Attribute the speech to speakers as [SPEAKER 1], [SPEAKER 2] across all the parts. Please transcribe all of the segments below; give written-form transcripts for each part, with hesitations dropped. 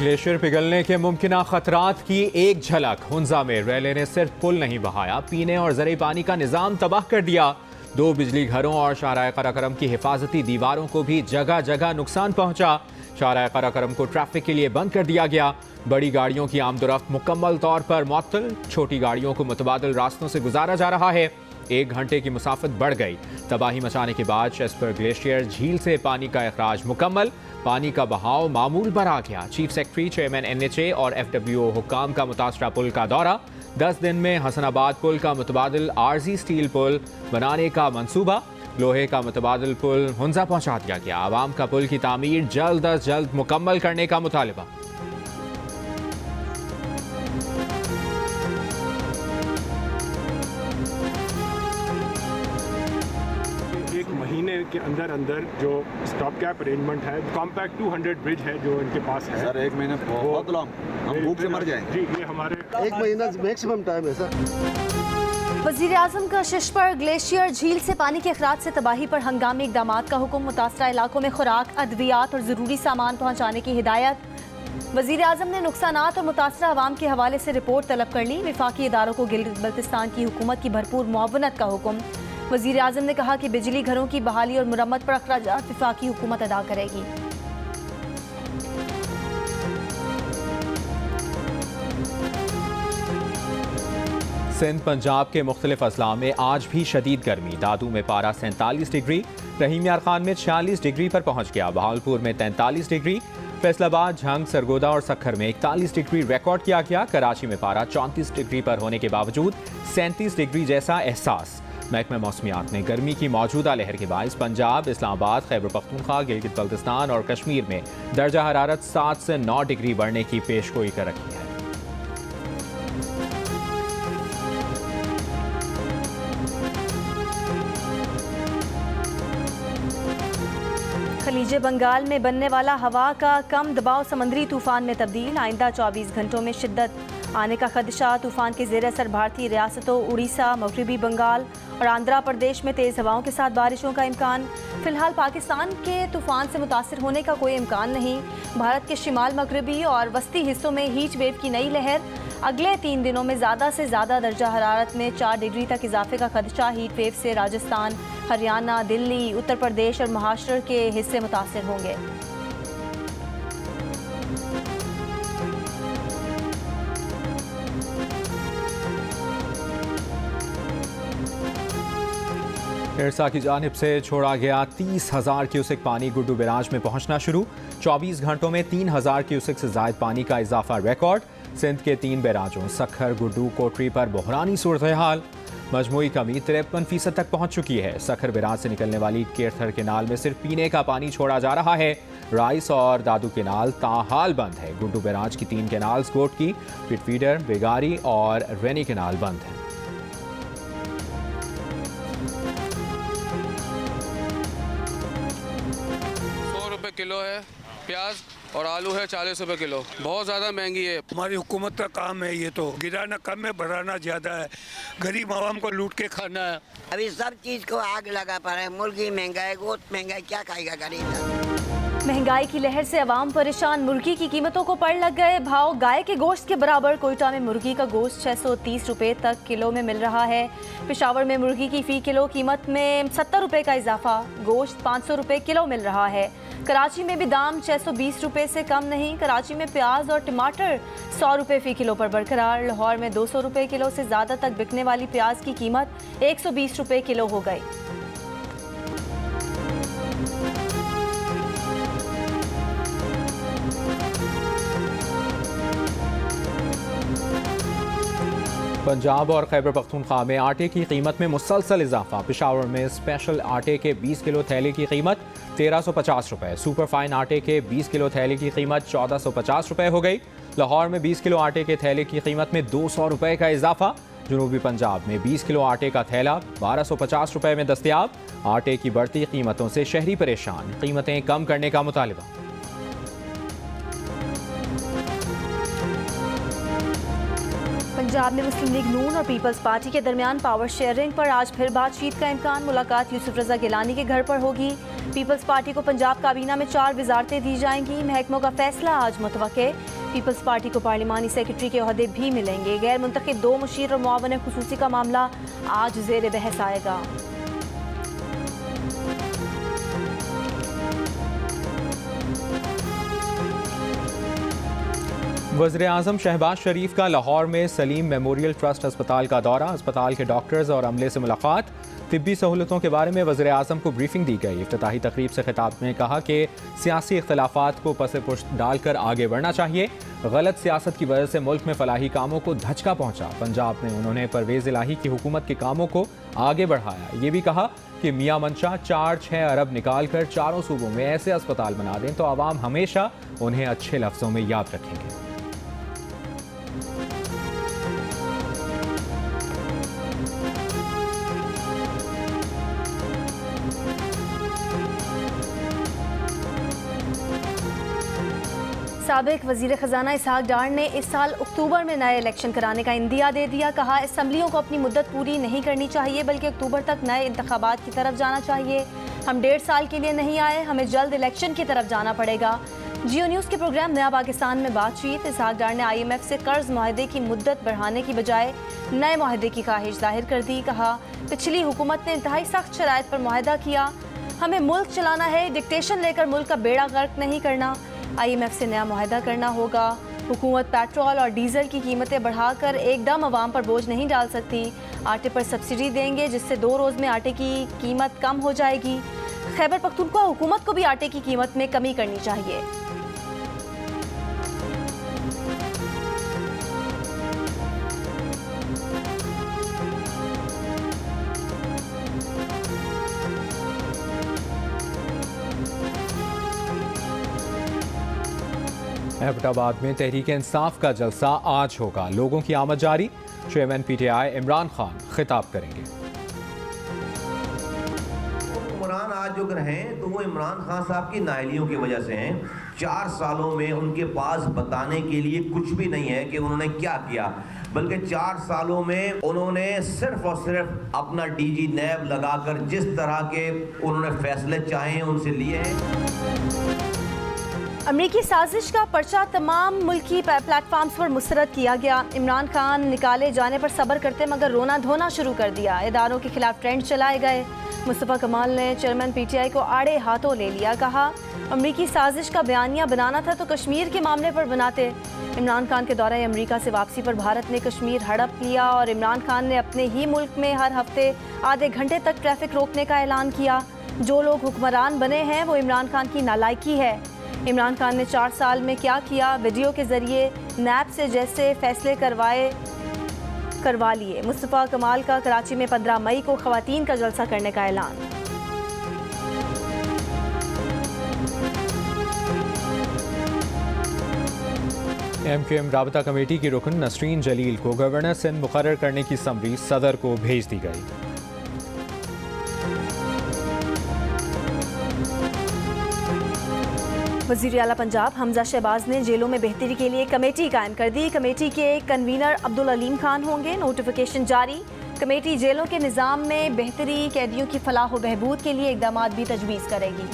[SPEAKER 1] Glacier पिघलने के मुमकिन खतरात की एक झलक। हुंजा में रैले ने सिर्फ पुल नहीं बहाया, पीने और ज़रिए पानी का निज़ाम तबाह कर दिया। 2 बिजली घरों और शाहराह कराकरम की हिफाजती दीवारों को भी जगह जगह नुकसान पहुंचा। शाहराह कराकरम को ट्रैफिक के लिए बंद कर दिया गया। बड़ी गाड़ियों की आमदोरफ्त मुकम्मल तौर पर मुअत्तल, छोटी गाड़ियों को मुतबादिल रास्तों से गुजारा जा रहा है। 1 घंटे की मुसाफत बढ़ गई। तबाही मचाने के बाद शेस्पर ग्लेशियर झील से पानी का अखराज मुकम्मल, पानी का बहाव मामूल पर आ गया। चीफ सेक्रेटरी, चेयरमैन NHA और FWO हुक्काम का मुतासरा पुल का दौरा। 10 दिन में हसनाबाद पुल का मुतबादिल आर्जी स्टील पुल बनाने का मंसूबा। लोहे का मुतबादिल पुल हुंजा पहुंचा दिया गया। आवाम का पुल की तामीर जल्द अज जल्द मुकम्मल करने का मुतालबा।
[SPEAKER 2] एक महीने के अंदर अंदर जो स्टॉप कैप अरेंजमेंट है, कॉम्पैक्ट 200 ब्रिज है जो इनके पास है।
[SPEAKER 3] सर 1 महीने बहुत लॉन्ग, हम भूख से मर जाएंगे।
[SPEAKER 2] जी, ये हमारे
[SPEAKER 4] 1 महीना मैक्सिमम टाइम है सर।
[SPEAKER 5] वज़ीर आज़म का शेस्पर ग्लेशियर झील से पानी के अखराज से तबाही पर हंगामी इक़दाम का हुक्म। मुतासरा इलाकों में खुराक, अद्वियात और ज़रूरी सामान पहुँचाने की हिदायत। वज़ीर आज़म ने नुकसानात और मुतासरा अवाम के हवाले से रिपोर्ट तलब कर ली। विफाकी इदारों को गिलगित बल्तिस्तान की हुकूमत की भरपूर मुआवनत का हुक्म। वज़ीर आज़म ने कहा कि बिजली घरों की बहाली और मुरम्मत पर अखराजात विफाकी हुकूमत अदा करेगी।
[SPEAKER 1] सिंध पंजाब के मुख्तलिफ अजला में आज भी शदीद गर्मी। दादू में पारा 47 डिग्री, रहीम यार खान में 46 डिग्री पर पहुंच गया। बहावलपुर में 43 डिग्री, फैसलाबाद, झंग, सरगोदा और सक्खर में 41 डिग्री रिकॉर्ड किया गया। कराची में पारा 34 डिग्री पर होने के बावजूद 37 डिग्री जैसा एहसास। महकमा मौसमियात ने गर्मी की मौजूदा लहर के बायस पंजाब, इस्लामाबाद, खैबर पख्तूनख्वा, गिलगित बल्तिस्तान और कश्मीर में दर्जा हरारत 7 से 9 डिग्री बढ़ने की पेशगोई कर रखी है।
[SPEAKER 5] खलीज बंगाल में बनने वाला हवा का कम दबाव समंदरी तूफान में तब्दील। आइंदा 24 घंटों में शिद्दत आने का खदशा। तूफान के ज़ेर असर भारतीय रियासतों उड़ीसा, मगरबी बंगाल और आंध्रा प्रदेश में तेज़ हवाओं के साथ बारिशों का इम्कान। फिलहाल पाकिस्तान के तूफान से मुतासर होने का कोई इम्कान नहीं। भारत के शिमाल मगरबी और वस्ती हिस्सों में हीट वेव की नई लहर। अगले 3 दिनों में ज़्यादा से ज़्यादा दर्जा हरारत में 4 डिग्री तक इजाफे का खदशा। हीट वेव से राजस्थान, हरियाणा, दिल्ली, उत्तर प्रदेश और महाराष्ट्र के हिस्से मुतासर होंगे।
[SPEAKER 1] इरसा की जानिब से छोड़ा गया 30,000 क्यूसेक पानी गुड्डू बैराज में पहुंचना शुरू। 24 घंटों में 3,000 क्यूसेक से जायद पानी का इजाफा रिकॉर्ड। सिंध के 3 बैराजों सक्खर, गुड्डू, कोटरी पर बहरानी सूरत हाल। मजमूई कमी 53% तक पहुंच चुकी है। सक्खर बैराज से निकलने वाली केरथर केनाल में सिर्फ पीने का पानी छोड़ा जा रहा है। राइस और दादू केनाल ताहाल बंद है। गुड्डू बैराज की 3 केनाल्स, गोट की, पिटफीडर, बेगारी और रेनी केनाल बंद है।
[SPEAKER 6] किलो है प्याज और आलू है 40 रुपए किलो। बहुत ज़्यादा महंगी है।
[SPEAKER 7] हमारी हुकूमत का काम है ये तो, गिराना कम है, बढ़ाना ज़्यादा है। गरीब आवाम को लूट के खाना है।
[SPEAKER 8] अभी सब चीज़ को आग लगा पा रहा है। मुर्गी महंगा है, गोश्त महंगा है, क्या खाएगा गरीब?
[SPEAKER 5] महंगाई की लहर से अवाम परेशान। मुर्गी की कीमतों को पड़ लग गए भाव। गाय के गोश्त के बराबर कोयटा में मुर्गी का गोश्त 630 रुपये तक किलो में मिल रहा है। पेशावर में मुर्गी की फ़ी किलो कीमत में 70 रुपये का इजाफा। गोश्त 500 रुपये किलो मिल रहा है। कराची में भी दाम 620 रुपये से कम नहीं। कराची में प्याज और टमाटर 100 रुपये फ़ी किलो पर बरकरार। लाहौर में 200 रुपये किलो से ज़्यादा तक बिकने वाली प्याज की कीमत 120 रुपये किलो हो गई।
[SPEAKER 1] पंजाब और खैबर पख्तूनख्वा में आटे की कीमत में मुसलसल इजाफा। पेशावर में स्पेशल आटे के 20 किलो थैले की कीमत 1350 रुपये। सुपर फाइन आटे के 20 किलो थैले की कीमत 1450 रुपये हो गई। लाहौर में 20 किलो आटे के थैले की कीमत में 200 रुपये का इजाफा। जनूबी पंजाब में 20 किलो आटे का थैला 1250 रुपये में दस्तयाब। आटे की बढ़ती कीमतों से शहरी परेशान, कीमतें कम करने का मुतालबा।
[SPEAKER 5] पंजाब में मुस्लिम लीग नून और पीपल्स पार्टी के दरमियान पावर शेयरिंग पर आज फिर बातचीत का इम्कान। मुलाकात यूसुफ रजा गिलानी के घर पर होगी। पीपल्स पार्टी को पंजाब काबीना में 4 वजारतें दी जाएंगी। महकमों का फैसला आज मुतवक्के। पीपल्स पार्टी को पार्लिमानी सेक्रेटरी के ओहदे भी मिलेंगे। गैर मुंतखब 2 मुशीर और मुआवन खुसूसी का मामला आज ज़ेर बहस आएगा।
[SPEAKER 1] वज़ीर-ए-आज़म शहबाज शरीफ का लाहौर में सलीम मेमोरियल ट्रस्ट अस्पताल का दौरा। अस्पताल के डॉक्टर्स और अमले से मुलाकात। तिब्बी सहूलतों के बारे में वज़ीर-ए-आज़म को ब्रीफिंग दी गई। इफ्तिताही तकरीब से खिताब में कहा कि सियासी इख्तलाफात को पसे पुश्त डालकर आगे बढ़ना चाहिए। गलत सियासत की वजह से मुल्क में फलाही कामों को धचका पहुंचा। पंजाब में उन्होंने परवेज़ इलाही की हुकूमत के कामों को आगे बढ़ाया। ये भी कहा कि मियां मंशा 4-6 अरब निकाल कर चारों सूबों में ऐसे अस्पताल बना दें तो आवाम हमेशा उन्हें अच्छे लफ्ज़ों में याद रखेंगे।
[SPEAKER 5] साबिक वज़ीर ख़जाना इसहाक डार ने इस साल अक्टूबर में नए इलेक्शन कराने का इंदिया दे दिया। कहा असम्बलियों को अपनी मुद्दत पूरी नहीं करनी चाहिए बल्कि अक्टूबर तक नए इंतखाबात की तरफ जाना चाहिए। हम 1.5 साल के लिए नहीं आए, हमें जल्द इलेक्शन की तरफ जाना पड़ेगा। जियो न्यूज़ के प्रोग्राम नया पाकिस्तान में बातचीत। इसहाक डार ने IMF से कर्ज मुआहदे की मुद्दत बढ़ाने की बजाय नए मुआहदे की ख्वाहिश जाहिर कर दी। कहा पिछली हुकूमत ने इंतहाई सख्त शराइत पर मुआहदा किया। हमें मुल्क चलाना है, डिक्टेशन लेकर मुल्क का बेड़ा गर्क नहीं करना। IMF से नया मुआहदा करना होगा। हुकूमत पेट्रोल और डीजल की कीमतें बढ़ाकर एकदम अवाम पर बोझ नहीं डाल सकती। आटे पर सब्सिडी देंगे जिससे 2 रोज़ में आटे की कीमत कम हो जाएगी। खैबर पख्तूनख्वा हुकूमत को भी आटे की कीमत में कमी करनी चाहिए।
[SPEAKER 1] एबटाबाद में तहरीक इंसाफ का जलसा आज होगा। लोगों की आमद जारी। चेयरमैन PTI इमरान खान खिताब करेंगे।
[SPEAKER 9] हुक्मरान आज जो हैं तो वो इमरान खान साहब की नाअहलियों की वजह से हैं। 4 सालों में उनके पास बताने के लिए कुछ भी नहीं है कि उन्होंने क्या किया, बल्कि 4 सालों में उन्होंने सिर्फ और सिर्फ अपना DG नैब लगाकर जिस तरह के उन्होंने फैसले चाहे उनसे लिए हैं।
[SPEAKER 5] अमरीकी साजिश का पर्चा तमाम मुल्की प्लेटफार्म्स पर मुस्तरद किया गया। इमरान खान निकाले जाने पर सब्र करते मगर रोना धोना शुरू कर दिया। इदारों के खिलाफ ट्रेंड चलाए गए। मुस्तफ़ा कमाल ने चेयरमैन PTI को आड़े हाथों ले लिया। कहा अमरीकी साजिश का बयानिया बनाना था तो कश्मीर के मामले पर बनाते। इमरान खान के दौरे अमरीका से वापसी पर भारत ने कश्मीर हड़प लिया और इमरान खान ने अपने ही मुल्क में हर हफ्ते आधे घंटे तक ट्रैफिक रोकने का ऐलान किया। जो लोग हुक्मरान बने हैं वो इमरान खान की नालायकी है। इमरान खान ने 4 साल में क्या किया, वीडियो के जरिए नैब से जैसे फैसले करवा लिए। मुस्तफ़ा कमाल का कराची में 15 मई को ख़वातीन का जलसा करने का ऐलान।
[SPEAKER 1] MQM राबता कमेटी की रुकन नसरीन जलील को गवर्नर सिंध मुकर्रर करने की समरी सदर को भेज दी गई।
[SPEAKER 5] वज़ीर आला पंजाब हमजा शहबाज ने जेलों में बेहतरी के लिए कमेटी कायम कर दी। कमेटी के कन्वीनर अब्दुल अलीम खान होंगे। नोटिफिकेशन जारी। कमेटी जेलों के निज़ाम में बेहतरी, कैदियों की फलाह व बहबूद के लिए इक़दामात भी तजवीज़ करेगी।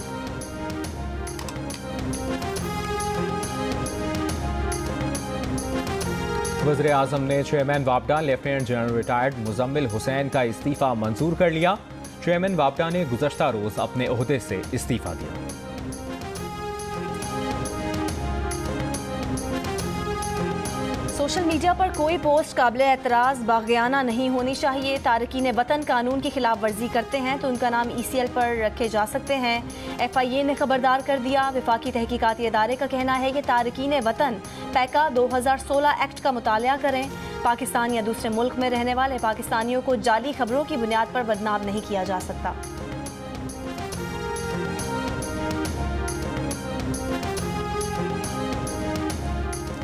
[SPEAKER 1] वज़ीर-ए-आज़म ने चेयरमैन वापडा lieutenant general retired Muzammil Hussain का इस्तीफ़ा मंजूर कर लिया। चेयरमैन वापडा ने गुज़श्ता रोज़ अपने ओहदे से इस्तीफ़ा दिया।
[SPEAKER 5] सोशल मीडिया पर कोई पोस्ट काबिले एतराज़ बाग़ियाना नहीं होनी चाहिए। तारकीन वतन कानून की खिलाफ वर्जी करते हैं तो उनका नाम ECL पर रखे जा सकते हैं। FIA ने खबरदार कर दिया। वफाकी तहकीकाती इदारे का कहना है कि तारकीन वतन पैका 2016 एक्ट का मुताला करें। पाकिस्तान या दूसरे मुल्क में रहने वाले पाकिस्तानियों को जाली खबरों की बुनियाद पर बदनाम नहीं किया जा सकता।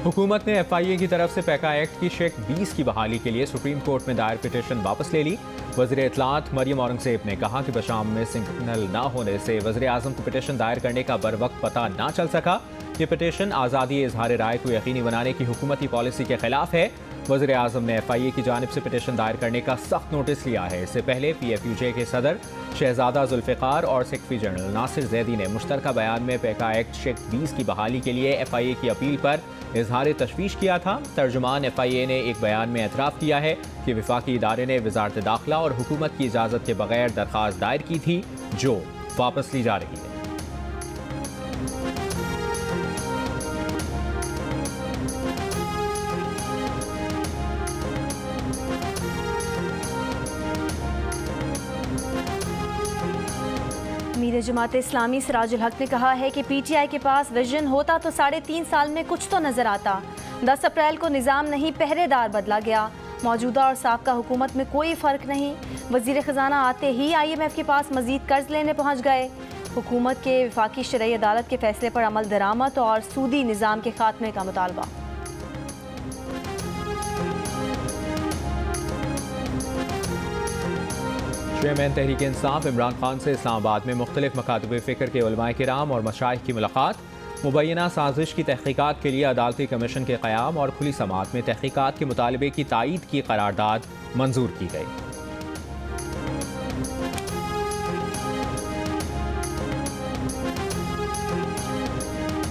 [SPEAKER 1] हुकूमत ने FIA की तरफ से पैका एक्ट की शेक 20 की बहाली के लिए सुप्रीम कोर्ट में दायर पिटीशन वापस ले ली। वज़ीर इत्तलात मरियम औरंगज़ेब ने कहा कि बशाम में सिग्नल न होने से वज़ीर-ए-आज़म को पिटीशन दायर करने का बर वक्त पता न चल सका। ये पिटीशन आज़ादी इजहार राय को यकीनी बनाने की हुकूमती पॉलिसी के खिलाफ है। वज़ीर आज़म ने FIA की जानिब से पिटीशन दायर करने का सख्त नोटिस लिया है। इससे पहले PFUJ के सदर शहजादा जुल्फ़िकार और सेक्रेटरी जनरल नासिर जैदी ने मुश्तरका बयान में पेका एक्ट शेख 20 की बहाली के लिए FIA की अपील पर इजहार तशवीश किया था। तर्जुमान FIA ने एक बयान में एतराफ़ किया है कि वफाकी इदारे ने वज़ारत दाखिला और हुकूमत की इजाज़त के बगैर दरख्वास्त दायर की थी, जो वापस ली जा रही है।
[SPEAKER 5] मीर जमात इस्लामी सिराजुल हक ने कहा है कि PTI के पास विजन होता तो 3.5 साल में कुछ तो नजर आता। 10 अप्रैल को निज़ाम नहीं पहरेदार बदला गया। मौजूदा और साबका हुकूमत में कोई फ़र्क नहीं। वज़ीर ख़जाना आते ही IMF के पास मज़ीद कर्ज लेने पहुँच गए। हुकूमत के वफाकी शरई अदालत के फैसले पर अमल दरामद और सूदी निज़ाम के खात्मे का मुतालबा।
[SPEAKER 1] चेयरमैन तहरीक इंसाफ इमरान खान से इस्लामाबाद में मुख्तलिफ मकातब फ़िक्र के उलमाए किराम और मशाइख की मुलाकात। मुबैना साजिश की तहकीकात के लिए अदालती कमीशन के क़याम और खुली समात में तहकीकात के मुतालबे की तायीद की करारदाद मंजूर की गई।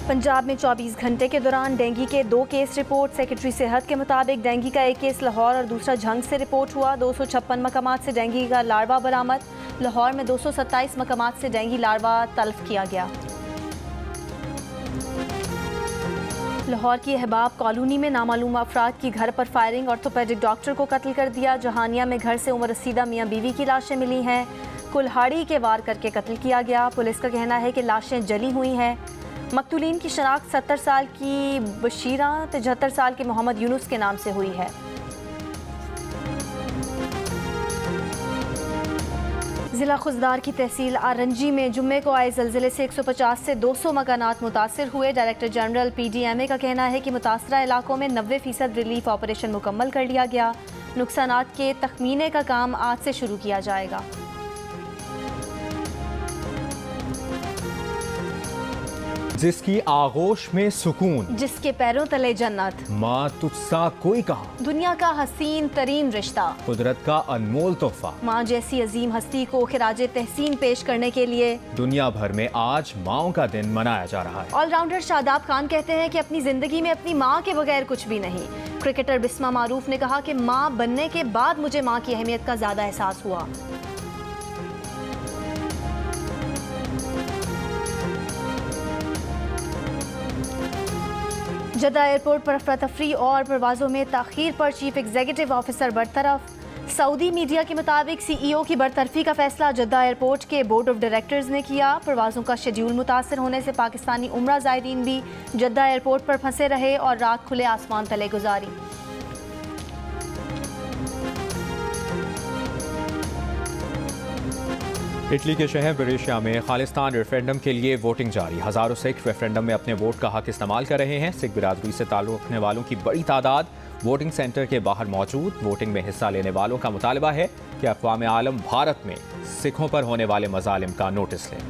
[SPEAKER 5] पंजाब में 24 घंटे के दौरान डेंगू के 2 केस रिपोर्ट। सेक्रेटरी सेहत के मुताबिक डेंगू का एक केस लाहौर और दूसरा झंग से रिपोर्ट हुआ। 256 मकामात से डेंगू का लार्वा बरामद। लाहौर में 227 मकामात से डेंगू लार्वा तल्फ किया गया। लाहौर की अहबाब कॉलोनी में नामालूम अफराद की घर पर फायरिंग। ऑर्थोपेडिक डॉक्टर को कत्ल कर दिया। जहानिया में घर से उम्र रसीदा मियाँ बीवी की लाशें मिली हैं। कुल्हाड़ी के वार करके कत्ल किया गया। पुलिस का कहना है कि लाशें जली हुई हैं। मकतूलीन की शनाख्त 70 साल की बशीरा 75 साल के मोहम्मद यूनुस के नाम से हुई है। जिला खुजदार की तहसील आरंजी में जुम्मे को आए ज़लज़ले से 150 से 200 मकानात मुतासिर हुए। डायरेक्टर जनरल PDMA का कहना है कि मुतासरा इलाकों में 90% रिलीफ ऑपरेशन मुकम्मल कर लिया गया। नुकसानात के तखमीने का काम आज से शुरू किया जाएगा।
[SPEAKER 1] जिसकी आगोश में सुकून,
[SPEAKER 5] जिसके पैरों तले जन्नत,
[SPEAKER 1] माँ तुझसा कोई कहा,
[SPEAKER 5] दुनिया का हसीन तरीन रिश्ता,
[SPEAKER 1] कुदरत का अनमोल तोहफा,
[SPEAKER 5] माँ जैसी अजीम हस्ती को खिराजे तहसीन पेश करने के लिए
[SPEAKER 1] दुनिया भर में आज माँओं का दिन मनाया जा रहा है।
[SPEAKER 5] ऑलराउंडर शादाब खान कहते हैं कि अपनी जिंदगी में अपनी माँ के बगैर कुछ भी नहीं। क्रिकेटर बिस्मा मारूफ ने कहा कि माँ बनने के बाद मुझे माँ की अहमियत का ज्यादा एहसास हुआ। जद्दा एयरपोर्ट पर अफरा तफरी और परवाज़ों में ताख़ीर पर चीफ एग्जीक्यूटिव ऑफिसर बरतरफ। सऊदी मीडिया के मुताबिक CEO की बरतरफी का फैसला जद्दा एयरपोर्ट के बोर्ड ऑफ डायरेक्टर्स ने किया। परवाज़ों का शेड्यूल मुतासर होने से पाकिस्तानी उम्रा ज़ायरीन भी जद्दा एयरपोर्ट पर फंसे रहे और रात खुले आसमान तले गुजारी।
[SPEAKER 1] इटली के शहर बरेशिया में खालिस्तान रेफरेंडम के लिए वोटिंग जारी। हज़ारों सिख रेफरेंडम में अपने वोट का हक इस्तेमाल कर रहे हैं। सिख बिरादरी से ताल्लुक़ रखने वालों की बड़ी तादाद वोटिंग सेंटर के बाहर मौजूद। वोटिंग में हिस्सा लेने वालों का मुतालबा है कि अक़वाम आलम भारत में सिखों पर होने वाले मज़ालिम का नोटिस लें।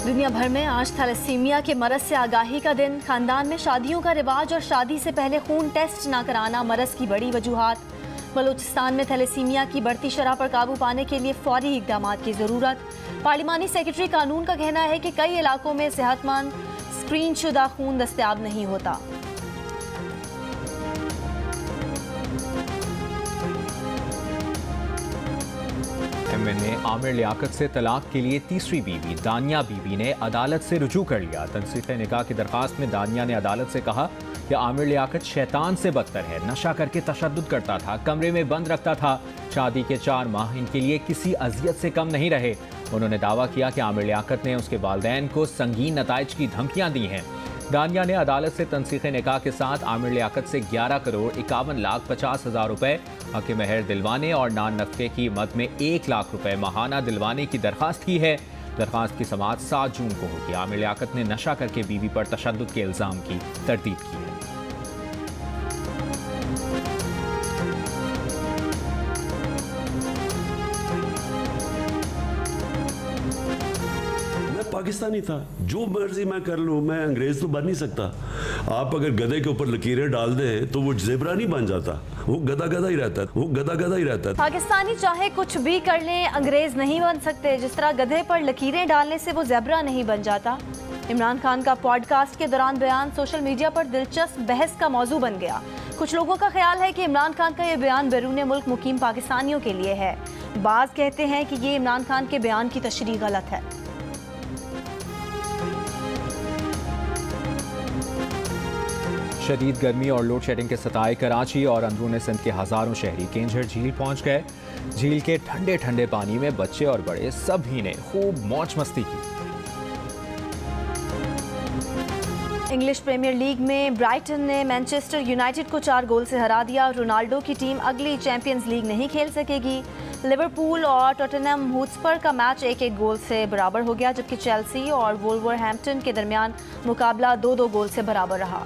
[SPEAKER 5] दुनिया भर में आज थैलेसीमिया के मरज़ से आगाही का दिन। खानदान में शादियों का रिवाज और शादी से पहले खून टेस्ट न कराना मरज़ की बड़ी वजूहात। बलूचिस्तान में थैलेसीमिया की बढ़ती शरह पर काबू पाने के लिए फौरी इक़दाम की ज़रूरत। पार्लिमानी सेक्रेटरी कानून का कहना है कि कई इलाकों में सेहतमंद स्क्रीन शुदा खून दस्तयाब नहीं होता।
[SPEAKER 1] MNA आमिर लियाकत से तलाक के लिए तीसरी बीवी दानिया बीबी ने अदालत से रुजू कर लिया। तनसीख निकाह की दरखास्त में दानिया ने अदालत से कहा कि आमिर लियाकत शैतान से बदतर है। नशा करके तशद्दुद करता था, कमरे में बंद रखता था। शादी के 4 माह इनके लिए किसी अजियत से कम नहीं रहे। उन्होंने दावा किया कि आमिर लियाकत ने उसके वालिदैन को संगीन नताइज की धमकियाँ दी हैं। दानिया ने अदालत से तनसीख निकाह के साथ आमिर लियाकत से 11,51,50,000 रुपए हक़ महर दिलवाने और नान नफ़े की मद में 1 लाख रुपए माहाना दिलवाने की दरख्वास्त की है। दरख्वास्त की समाअत 7 जून को होगी। आमिर लियाकत ने नशा करके बीवी पर तशद्दुद के इल्ज़ाम की तरदीद की है।
[SPEAKER 10] पाकिस्तानी था, जो मर्जी मैं कर लूँ, मैं अंग्रेज तो बन नहीं सकता। आप अगर गधे के ऊपर लकीरें डाल दें तो वो ज़ेब्रा नहीं बन जाता, वो गधा गधा ही रहता है, वो गधा गधा ही रहता है।
[SPEAKER 5] पाकिस्तानी चाहे कुछ भी कर लें, अंग्रेज नहीं बन सकते। जिस तरह गधे पर लकीरें डालने से वो ज़ेब्रा नहीं बन जाता। इमरान खान का पॉडकास्ट के दौरान बयान सोशल मीडिया पर दिलचस्प बहस का मौजू बन गया। कुछ लोगों का ख्याल है कि इमरान खान का ये बयान बैरून मुल्क मुकीम पाकिस्तानियों के लिए है। बाज़ कहते हैं कि ये इमरान खान के बयान की तशरीह गलत है।
[SPEAKER 1] शदीद गर्मी और लोड शेडिंग के सताए कराची और अंदरूनी सिंध के हज़ारों शहरी केंझर झील पहुंच गए। झील के ठंडे ठंडे पानी में बच्चे और बड़े सभी ने खूब मौज मस्ती की।
[SPEAKER 5] इंग्लिश प्रीमियर लीग में ब्राइटन ने मैनचेस्टर यूनाइटेड को 4 गोल से हरा दिया। रोनाल्डो की टीम अगली चैंपियंस लीग नहीं खेल सकेगी। लिवरपूल और टॉटनहम हॉटस्पर का मैच 1-1 गोल से बराबर हो गया, जबकि चेल्सी और वुल्वरहैम्पटन के दरमियान मुकाबला 2-2 गोल से बराबर रहा।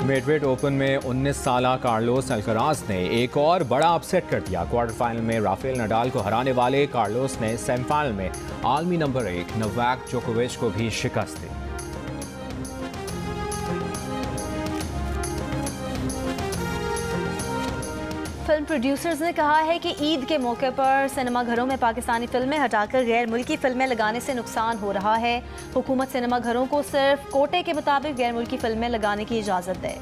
[SPEAKER 1] मेड्रिड ओपन में 19 साला कार्लोस अल्कराज ने एक और बड़ा अपसेट कर दिया। क्वार्टर फाइनल में राफेल नडाल को हराने वाले कार्लोस ने सेमीफाइनल में आलमी नंबर 1 नोवाक जोकोविच को भी शिकस्त दी।
[SPEAKER 5] फिल्म प्रोड्यूसर्स ने कहा है कि ईद के मौके पर सिनेमा घरों में पाकिस्तानी फिल्में हटाकर गैर मुल्की फिल्में लगाने से नुकसान हो रहा है। हुकूमत सिनेमा घरों को सिर्फ कोटे के मुताबिक गैर मुल्की फिल्में लगाने की इजाज़त दे।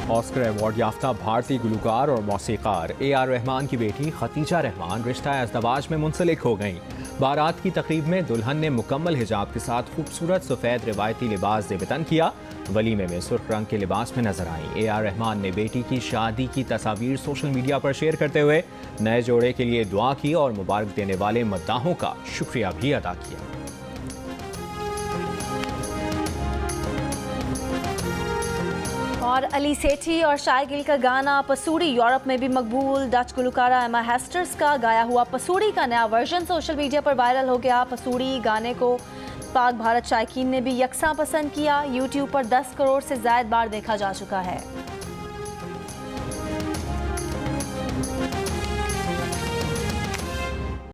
[SPEAKER 1] ऑस्कर अवार्ड याफ्ता भारतीय गुलकार और मौसीकार AR रहमान की बेटी खतीजा रहमान रिश्ता अज़दवाज में मुंसलिक हो गईं। बारात की तकरीब में दुल्हन ने मुकम्मल हिजाब के साथ खूबसूरत सफ़ेद रिवायती लिबास ज़ेबतन किया। वलीमे में सुर्ख रंग के लिबास में नजर आईं। AR रहमान ने बेटी की शादी की तस्वीर सोशल मीडिया पर शेयर करते हुए नए जोड़े के लिए दुआ की और मुबारक देने वाले मद्दाहों का शुक्रिया भी अदा किया।
[SPEAKER 5] और अली सेठी और शायगिल का गाना पसूड़ी यूरोप में भी मकबूल। डच गुलकारा एमा हेस्टर्स का गाया हुआ पसूड़ी का नया वर्जन सोशल मीडिया पर वायरल हो गया। पसूड़ी गाने को पाक भारत शायकीन ने भी यकसा पसंद किया। यूट्यूब पर 10 करोड़ से ज़ायद बार देखा जा चुका है।